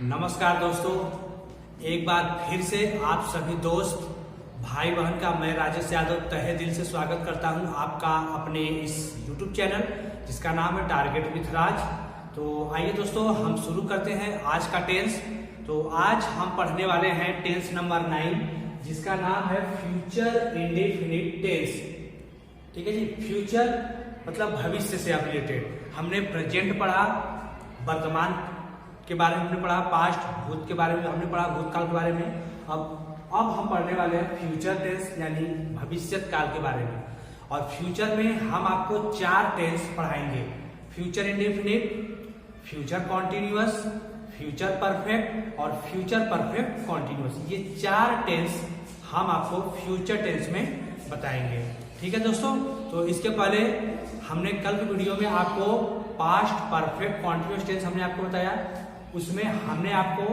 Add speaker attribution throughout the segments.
Speaker 1: नमस्कार दोस्तों, एक बार फिर से आप सभी दोस्त भाई बहन का मैं राजेश यादव तहे दिल से स्वागत करता हूं आपका अपने इस YouTube चैनल जिसका नाम है टारगेट विथ राज। तो आइए दोस्तों हम शुरू करते हैं आज का टेंस। तो आज हम पढ़ने वाले हैं टेंस नंबर 9 जिसका नाम है फ्यूचर इंडेफिनिट टेंस। ठीक है जी, फ्यूचर मतलब भविष्य से रिलेटेड। हमने प्रेजेंट पढ़ा, वर्तमान के बारे में हमने पढ़ा, पास्ट भूत के बारे में हमने पढ़ा, भूतकाल के बारे में। अब हम पढ़ने वाले हैं फ्यूचर टेंस यानी भविष्यत काल के बारे में। और फ्यूचर में हम आपको 4 टेंस पढ़ाएंगे: future indefinite, future continuous, future perfect और फ्यूचर परफेक्ट कॉन्टिन्यूअस। ये 4 टेंस हम आपको फ्यूचर टेंस में बताएंगे। ठीक है दोस्तों, तो इसके पहले हमने कल की वीडियो में आपको पास्ट परफेक्ट कॉन्टिन्यूअस टेंस हमने आपको बताया, उसमें हमने आपको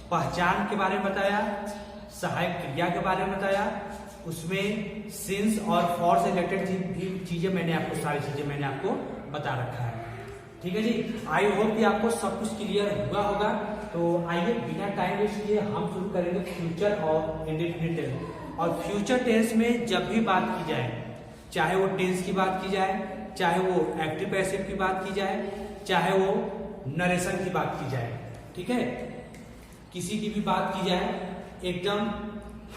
Speaker 1: पहचान के बारे में बताया, सहायक क्रिया के बारे में बताया, उसमें सिंस और फॉर से रिलेटेड भी चीजें मैंने आपको सारी चीजें मैंने आपको बता रखा है। ठीक है जी, आई होप कि आपको सब कुछ क्लियर हुआ होगा। तो आइए बिना टाइम वेस्ट किए हम शुरू करेंगे फ्यूचर और इंडेफिनिट टेंस। और फ्यूचर टेंस में जब भी बात की जाए, चाहे वो टेंस की बात की जाए, चाहे वो एक्टिव पैसिव की बात की जाए, चाहे वो नरेशन की बात की जाए, ठीक है, किसी की भी बात की जाए, एकदम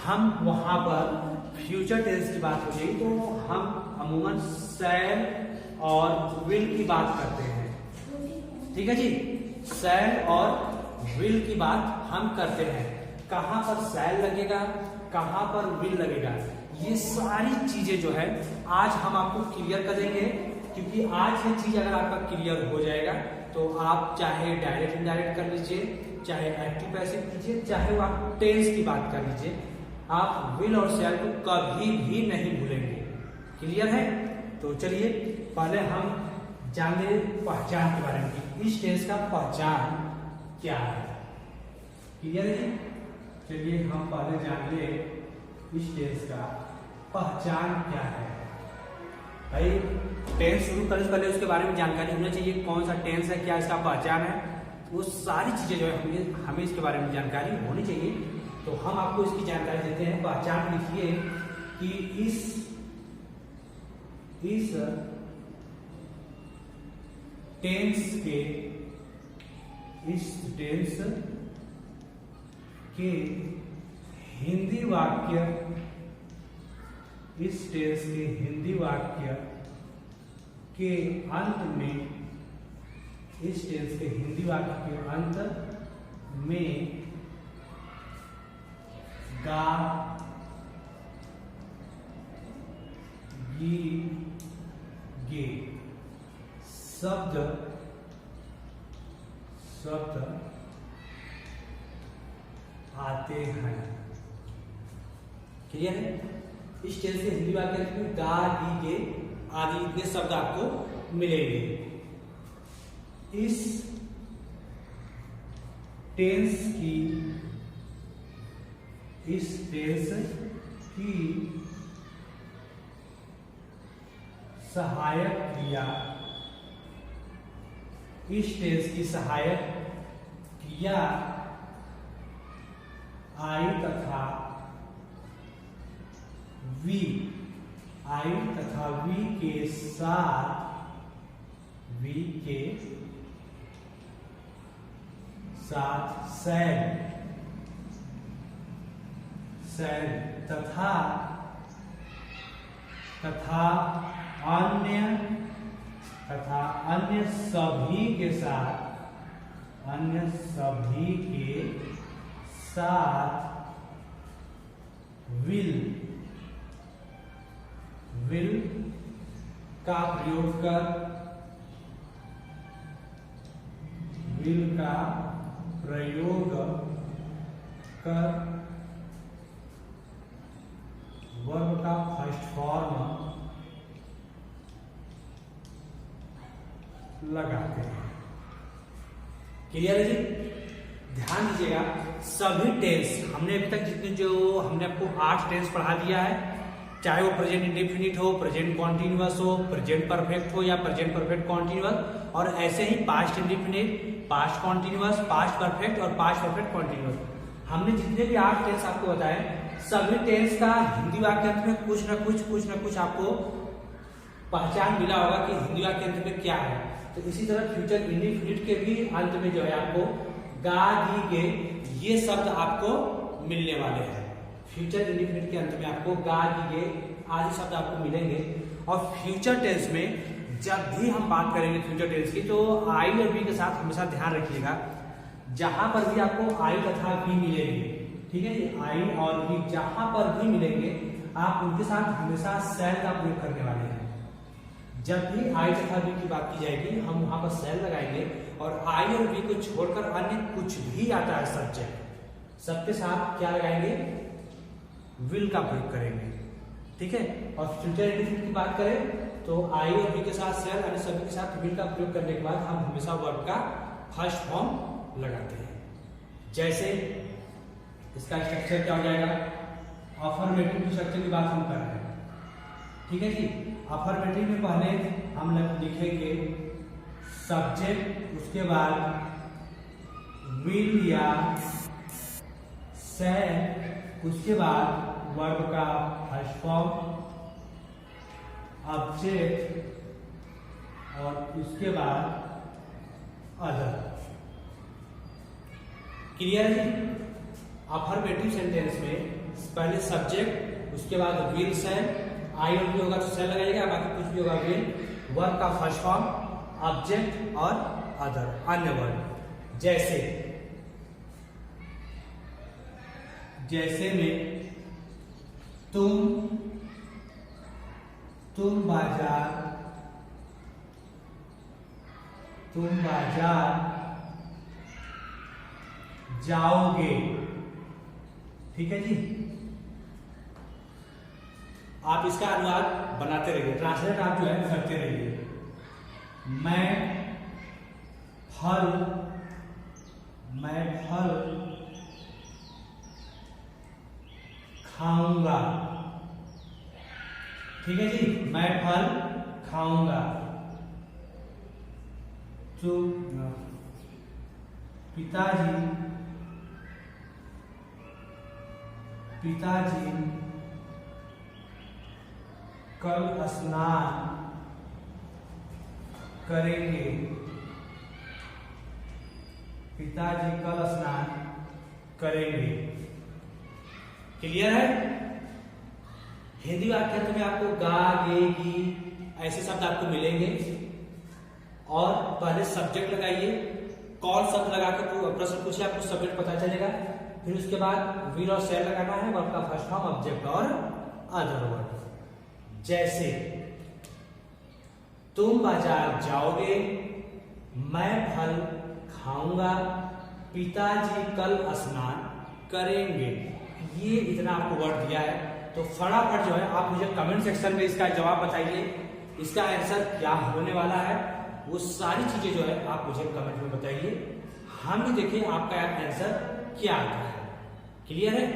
Speaker 1: हम वहां पर फ्यूचर टेंस की बात हो गई तो हम अमूमन शैल और विल की बात करते हैं। ठीक है जी, शैल और विल की बात हम करते हैं। कहां पर शैल लगेगा, कहां पर विल लगेगा, ये सारी चीजें जो है आज हम आपको क्लियर कर देंगे। क्योंकि आज ये चीज अगर आपका क्लियर हो जाएगा तो आप चाहे डायरेक्ट इनडायरेक्ट कर लीजिए, चाहे एक्टिव पैसिव कीजिए, चाहे वो आप टेंस की बात कर लीजिए, आप विल और शैल को कभी भी नहीं भूलेंगे। क्लियर है? तो चलिए पहले हम जान ले पहचान के बारे में, इस टेंस का पहचान क्या है। क्लियर है? चलिए हम पहले जान ले इस टेंस का पहचान क्या है। भाई टेंस शुरू करने से पहले उसके बारे में जानकारी होना चाहिए, कौन सा टेंस है, क्या इसका पहचान है, वो सारी चीजें जो है हमें इसके बारे में जानकारी होनी चाहिए। तो हम आपको इसकी जानकारी देते हैं। पहचान लिखिए कि इस टेंस के हिंदी वाक्य, इस टेंस के हिंदी वाक्य के अंत में, इस टेंस के हिंदी वाक्य के अंत में गा, गी, गे शब्द आते हैं। क्लियर है? इस टेंस के हिंदी वाक्य में गा, गी, गे आदि इतने शब्द आपको मिलेंगे। इस टेंस की सहायक क्रिया, इस टेंस की सहायक क्रिया आई तथा वी, आई तथा वी के साथ शैल तथा अन्य सभी के साथ विल का प्रयोग कर, वर्ब का फर्स्ट फॉर्म लगाते हैं। क्लियर है जी? ध्यान दीजिएगा, सभी टेंस हमने अभी तक जितने जो हमने आपको 8 टेंस पढ़ा दिया है, चाहे वो प्रेजेंट इंडेफिनिट हो, प्रेजेंट कॉन्टिन्यूअस हो, प्रेजेंट परफेक्ट हो या प्रेजेंट परफेक्ट कॉन्टिन्यूअस, और ऐसे ही past indefinite, past continuous, past perfect और पास्ट परफेक्ट कॉन्टिन्यूअस। हमने जितने भी 8 टेंस आपको बताए, सभी टेंस का हिंदी वाक्यांश में कुछ न कुछ आपको पहचान मिला होगा कि हिंदी वाक्यांश में क्या है। तो इसी तरह फ्यूचर इंडिफिनिट के भी अंत में जो है आपको गा, गी, गे ये शब्द आपको मिलने वाले हैं। फ्यूचर इंडिफिनिट के अंत में आपको गा, गी, गे आदि शब्द आपको मिलेंगे। और फ्यूचर टेंस में जब भी हम बात करेंगे फ्यूचर टेंस की, तो आई और बी के साथ हमेशा ध्यान रखिएगा, जहां पर भी आपको आई तथा बी मिलेंगे, ठीक है जी, आई और बी जहां पर भी मिलेंगे आप उनके साथ हमेशा सेल का प्रयोग करने वाले हैं। जब भी आई तथा बी की बात की जाएगी हम वहां पर सेल लगाएंगे और आई और बी को छोड़कर अन्य कुछ भी आता है सब्जेक्ट, सबके साथ क्या लगाएंगे, विल का प्रयोग करेंगे, ठीक है। और फ्यूचर इंडिफिनिट की बात करें तो आई और बी के साथ सेल अन्य सभी के साथ विल का प्रयोग करने के बाद हम हमेशा वर्ब का फर्स्ट फॉर्म लगाते हैं। जैसे इसका स्ट्रक्चर क्या हो जाएगा, अफर्मेटिव की स्ट्रक्चर की बात हम कर रहे हैं, ठीक है जी। अफर्मेटिव में पहले हम लिखेंगे सब्जेक्ट, उसके बाद विल या सेल, उसके बाद वर्ब का फर्स्ट फॉर्म, ऑब्जेक्ट और उसके बाद अदर। क्लियर है? अफर्मेटिव सेंटेंस में पहले सब्जेक्ट, उसके बाद विल, सेल, आई और बी होगा तो सेल लगाइएगा, बाकी कुछ भी होगा विल, वर्ब का फर्स्ट फॉर्म, ऑब्जेक्ट और अदर, अन्य वर्ब। जैसे में तुम बाजार जाओगे, ठीक है जी। आप इसका अनुवाद बनाते रहिए, ट्रांसलेट आप जो है करते रहिए। मैं फल खाऊंगा, ठीक है जी, मैं फल खाऊंगा। तो पिताजी कल स्नान करेंगे, पिताजी कल स्नान करेंगे। क्लियर है? हिंदी वाक्यांश में आपको गा, गे, गी ऐसे शब्द आपको मिलेंगे और पहले सब्जेक्ट लगाइए, कौन शब्द लगाकर प्रश्न पूछे आपको सब्जेक्ट पता चलेगा, फिर उसके बाद विल और सेल लगाना है, वर्ब का फर्स्ट फॉर्म, ऑब्जेक्ट और अदर वर्ड। जैसे तुम बाजार जाओगे, मैं फल खाऊंगा, पिताजी कल स्नान करेंगे। ये इतना आपको वर्ड दिया है, तो फटाफट जो है आप मुझे कमेंट सेक्शन में इसका जवाब बताइए, इसका आंसर क्या होने वाला है, वो सारी चीजें जो है आप मुझे कमेंट में बताइए, हम भी देखें आपका आंसर क्या आता है। क्लियर है?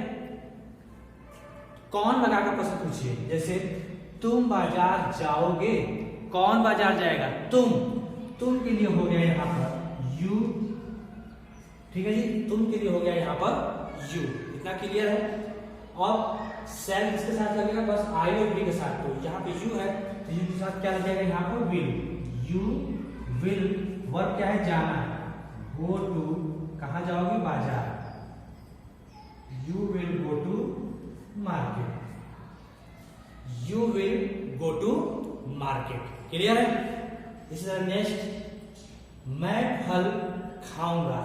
Speaker 1: कौन लगाकर प्रश्न पूछिए, जैसे तुम बाजार जाओगे, कौन बाजार जाएगा, तुम के लिए हो गया यहाँ पर यू, ठीक है जी, तुम के लिए हो गया यहाँ पर यू। इतना क्लियर है? और सेल किसके साथ लगेगा, बस आई और बी के साथ। तो यहाँ पे यू है तो यू के साथ क्या लगेगा, यहाँ पर विल, यू विल, वर्ब क्या है, जाना है, गो टू, कहाँ जाओगे, बाजार, you will go to market, you will go to market. Clear है? इसी तरह नेक्स्ट, मैं फल खाऊंगा,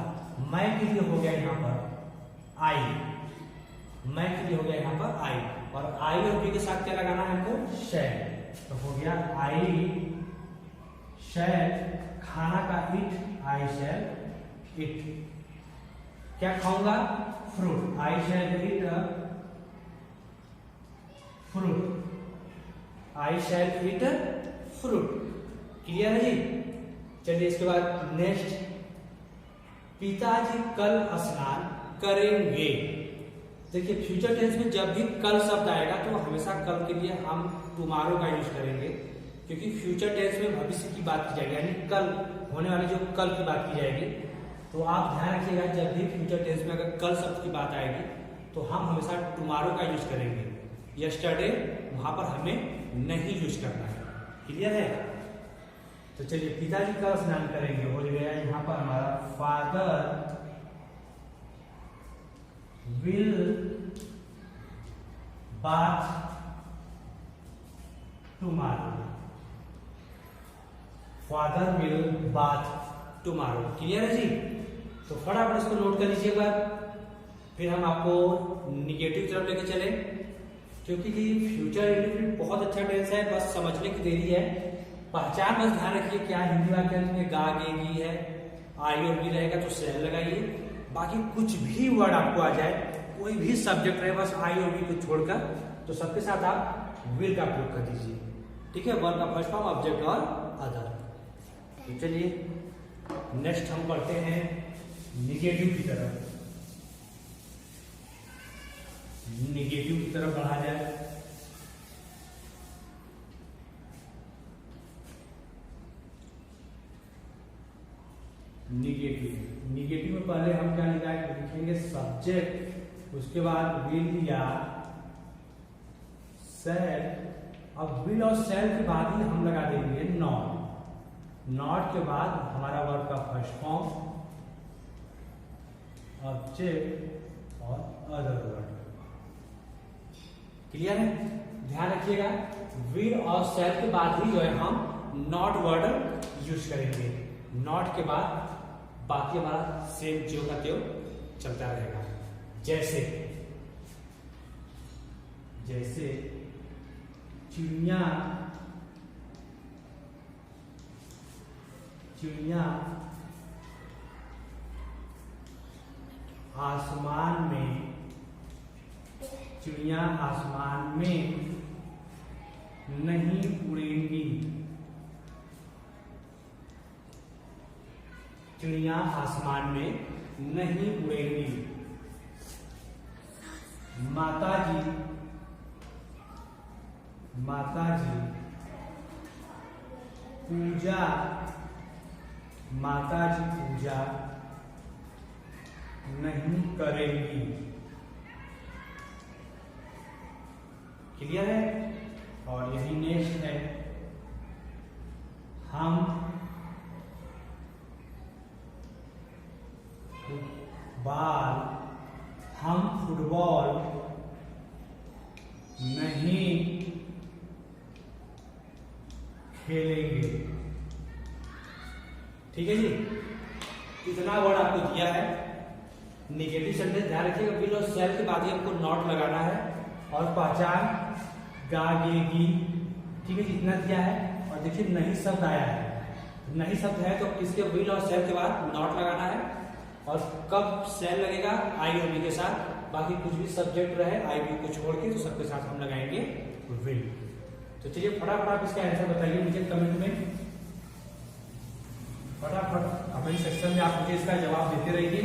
Speaker 1: मैं के लिए हो गया यहाँ पर आई, मैं के लिए हो गया यहाँ पर आई, और आई और बी के साथ क्या लगाना है हमको, शैल, तो हो गया आई शैल, खाना का इट, आई शैल इट, क्या खाऊंगा, fruit, I shall eat fruit, I shall eat fruit. Clear है जी? चलिए इसके बाद नेक्स्ट, पिताजी कल स्नान करेंगे। देखिए फ्यूचर टेंस में जब भी कल शब्द आएगा तो हमेशा कल के लिए हम टुमारो का यूज करेंगे, क्योंकि फ्यूचर टेंस में भविष्य की बात की जाएगी, यानी कल होने वाली जो कल की बात की जाएगी। तो आप ध्यान रखिएगा, जब भी फ्यूचर टेंस में अगर कल शब्द की बात आएगी तो हम हमेशा टुमारो का यूज करेंगे। यस्टरडे वहां पर हमें नहीं यूज करना है। क्लियर है? तो चलिए, पिताजी का स्नान करेंगे हो गया यहाँ पर हमारा father will bath tomorrow. Father will bath tomorrow. Clear है जी? तो फटाफट इसको नोट कर लीजिए एक बार, फिर हम आपको निगेटिव तरफ लेके चले, क्योंकि फ्यूचर इंडेफिनिट बहुत अच्छा टेंस है, बस समझने की देरी है। पहचान बस ध्यान रखिए, क्या हिंदी वाक्यांश में गा गे गी है, आई और भी रहेगा तो सेल लगाइए। बाकी कुछ भी वर्ड आपको आ जाए, कोई भी सब्जेक्ट रहे, बस आई और भी को छोड़कर, तो सबके साथ आप विल का प्रयोग कर दीजिए। ठीक है? वर्ब का फर्स्ट फॉर्म, ऑब्जेक्ट और अदर। तो चलिए नेक्स्ट हम पढ़ते हैं निगेटिव की तरफ। निगेटिव की तरफ बढ़ा जाए। निगेटिव में पहले हम क्या लिखेंगे? सब्जेक्ट, उसके बाद विल या सेल। अब विल और सेल के बाद ही हम लगा देंगे नॉट। नॉट के बाद हमारा वर्ब का फर्स्ट फॉर्म, ऑब्जेक्ट और अदर वर्ड। क्लियर है? ध्यान रखिएगा, विल और सेल के बाद ही जो है हम नॉट वर्ड यूज करेंगे। नॉट के बाद बाकी हमारा सेम ज्यो का त्यों चलता रहेगा। जैसे जैसे चिड़िया आसमान में, चिड़िया आसमान में नहीं उड़ेंगी। चिड़िया आसमान में नहीं उड़ेंगी। माताजी पूजा नहीं करेंगी। क्लियर है? और यही नेक्स्ट है, हम फुटबॉल नहीं खेलेंगे। ठीक है जी? इतना वर्ड आपको दिया है। निगेटिव सेंटेंस ध्यान रखिएगा, विल और सेल के बाद ही हमको नॉट लगाना है, और पहचान गा गे गी। ठीक है जी? इतना दिया है। और देखिए नहीं शब्द आया है, नहीं शब्द है तो किसके? विल और सेल के बाद नॉट लगाना है। और कब सेल लगेगा? आई और बी के साथ। बाकी कुछ भी सब्जेक्ट रहे आई बी को छोड़ के, तो सबके साथ हम लगाएंगे विल। तो चलिए फटाफट आप इसका आंसर बताइए मुझे कमेंट में। फटाफट अपने सेक्शन में आप मुझे इसका जवाब देते रहिए।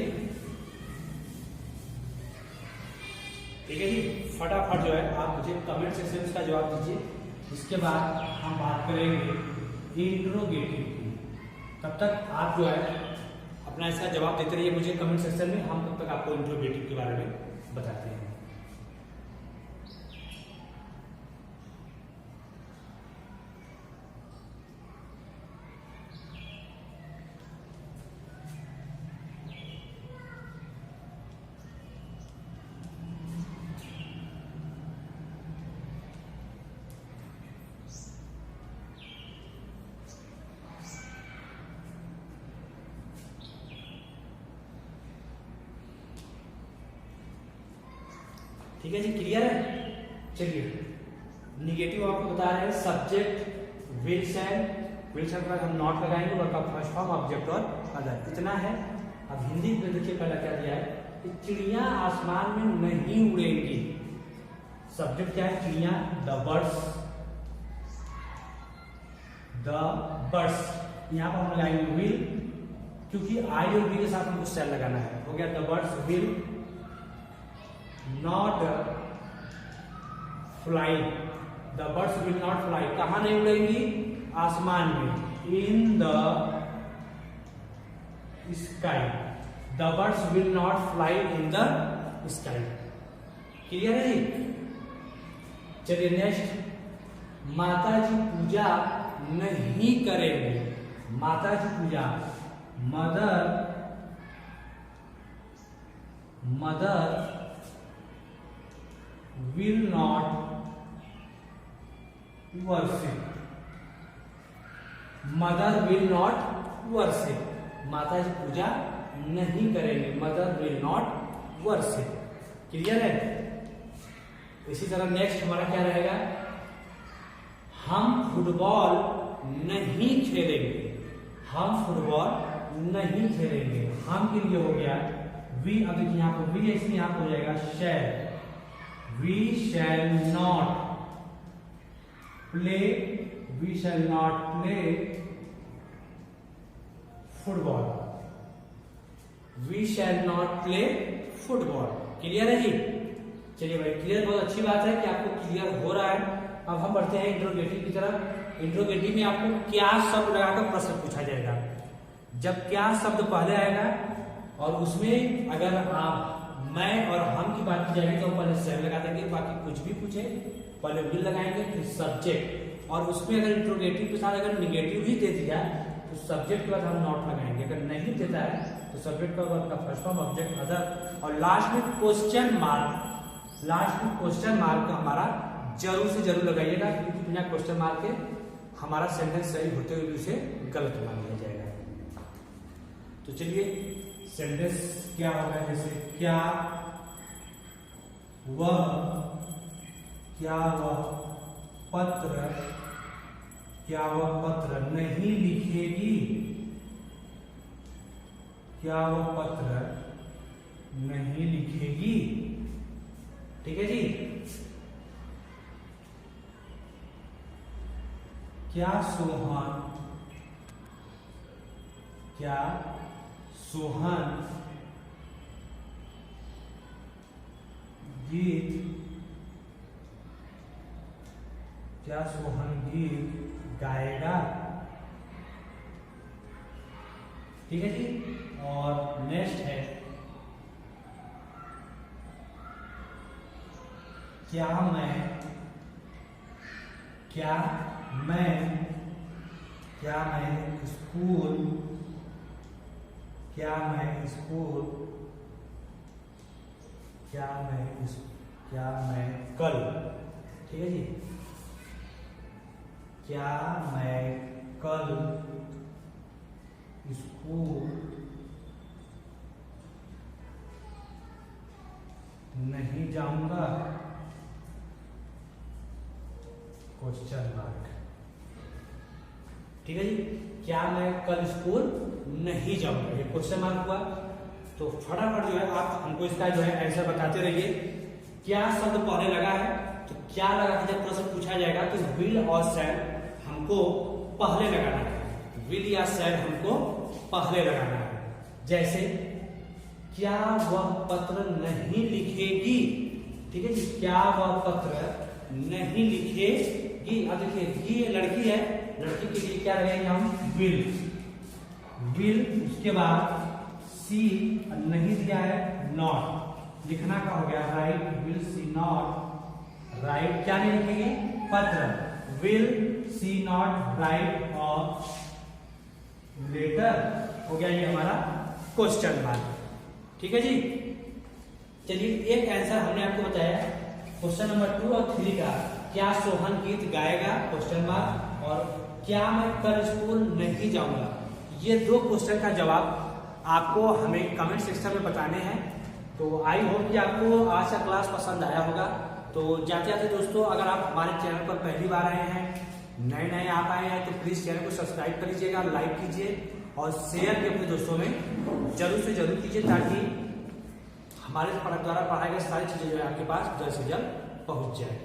Speaker 1: ठीक है जी? फटाफट जो है आप मुझे कमेंट सेक्शन में इसका जवाब दीजिए। इसके बाद हम बात करेंगे इंट्रोगेटिव की। तब तक आप जो है अपना इसका जवाब देते रहिए मुझे कमेंट सेक्शन में। हम तब तक आपको इंट्रोगेटिव के बारे में बताते हैं। ठीक है जी? क्लियर है? चलिए निगेटिव आपको बता रहे हैं, सब्जेक्ट विल सेल पर हम नॉट लगाएंगे, वर्ब का फर्स्ट फॉर्म, ऑब्जेक्ट और अदर। इतना है। अब हिंदी में देखिए पहला क्या दिया है कि चिड़िया आसमान में नहीं उड़ेंगी। सब्जेक्ट क्या है? चिड़िया, द बर्ड्स। यहाँ पर हम लगाएंगे विल, क्योंकि आई और बी के साथ हमको सेल लगाना है। हो गया the birds will not fly. The birds will not fly. कहां नहीं उड़ेंगी? आसमान में, in the sky, the birds will not fly in the sky. Clear है जी? चलिए नेक्स्ट, माता जी पूजा नहीं करेंगे। माता जी पूजा, mother will not worship, mother will not worship, माता जी पूजा नहीं करेंगे, mother will not worship. Clear है? इसी तरह नेक्स्ट हमारा क्या रहेगा, हम फुटबॉल नहीं खेलेंगे। हम फुटबॉल नहीं खेलेंगे, हम के लिए हो गया वी, अब देखिए यहाँ पर वी है इसलिए यहाँ पर हो जाएगा shall, we shall not play, we shall not play football, we shall not play football. Clear है जी? चलिए भाई, क्लियर, बहुत अच्छी बात है कि आपको क्लियर हो रहा है। अब हम बढ़ते हैं इंट्रोगेटिव की तरफ। इंट्रोगेटिव में आपको क्या शब्द लगाकर प्रश्न पूछा जाएगा। जब क्या शब्द पहले आएगा और उसमें अगर आप मैं और हम की बात की जाएगी तो पहले सेल लगा देंगे, बाकी कुछ भी पूछे पहले विल लगाएंगे, फिर सब्जेक्ट, और उसमें अगर इंट्रोगेटिव के साथ अगर निगेटिव ही दे दिया तो सब्जेक्ट के बाद हम नॉट लगाएंगे। अगर नहीं देता है तो सब्जेक्ट का वर्ब का फर्स्ट फॉर्म, ऑब्जेक्ट अदर, और लास्ट में क्वेश्चन मार्क, लास्ट में क्वेश्चन मार्क हमारा जरूर से जरूर लगाइएगा, क्योंकि बिना क्वेश्चन मार्क के हमारा सेंटेंस सही होते हुए उसे गलत मान लिया जाएगा। तो चलिए सेंटेंस क्या होगा, जैसे क्या वह पत्र नहीं लिखेगी, क्या वह पत्र नहीं लिखेगी। ठीक है जी? क्या सोहन गीत गाएगा। ठीक है जी? और नेक्स्ट है क्या मैं कल, ठीक है जी, क्या मैं कल स्कूल नहीं जाऊंगा, क्वेश्चन मार्क। ठीक है जी? क्या मैं कल स्कूल नहीं जाऊंगा, ये क्वेश्चन मार्क हुआ। तो फटाफट जो है आप हमको इसका जो है आंसर बताते रहिए। क्या शब्द पहले लगा है तो क्या लगा के जब प्रश्न पूछा जाएगा तो विल और शैल हमको पहले लगाना है, विल या शैल हमको पहले लगाना है। जैसे क्या वह पत्र नहीं लिखेगी, ठीक है जी, क्या वह पत्र नहीं लिखेगी। अब देखिए ये लड़की है, लड़की के लिए क्या लगाएंगे हम, विल, उसके बाद सी नहीं दिया है, नॉट लिखना का हो गया, right, will see not right, क्या नहीं लिखेंगे, पत्र, विल सी नॉट राइट और लेटर, हो गया ये हमारा क्वेश्चन मार्क। ठीक है जी? चलिए एक आंसर हमने आपको बताया क्वेश्चन नंबर 2 और 3 का, क्या सोहन गीत गाएगा, क्वेश्चन मार्क, और क्या मैं कल स्कूल नहीं जाऊंगा। ये 2 क्वेश्चन का जवाब आपको हमें कमेंट सेक्शन में बताने हैं। तो आई होप कि आपको आज का क्लास पसंद आया होगा। तो जाते जाते दोस्तों, अगर आप हमारे चैनल पर पहली बार आए हैं, नए आप आए हैं, तो प्लीज चैनल को सब्सक्राइब कर लीजिएगा, लाइक कीजिए और शेयर भी अपने दोस्तों में जरूर से जरूर कीजिए, ताकि हमारे द्वारा पढ़ाई गई सारी चीजें जो है आपके पास जल्द से जल्द पहुंच जाए।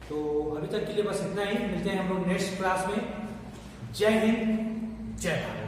Speaker 1: तो अभी तक के लिए बस इतना ही, मिलते हैं हम लोग नेक्स्ट क्लास में। जय हिंद, जय भारत।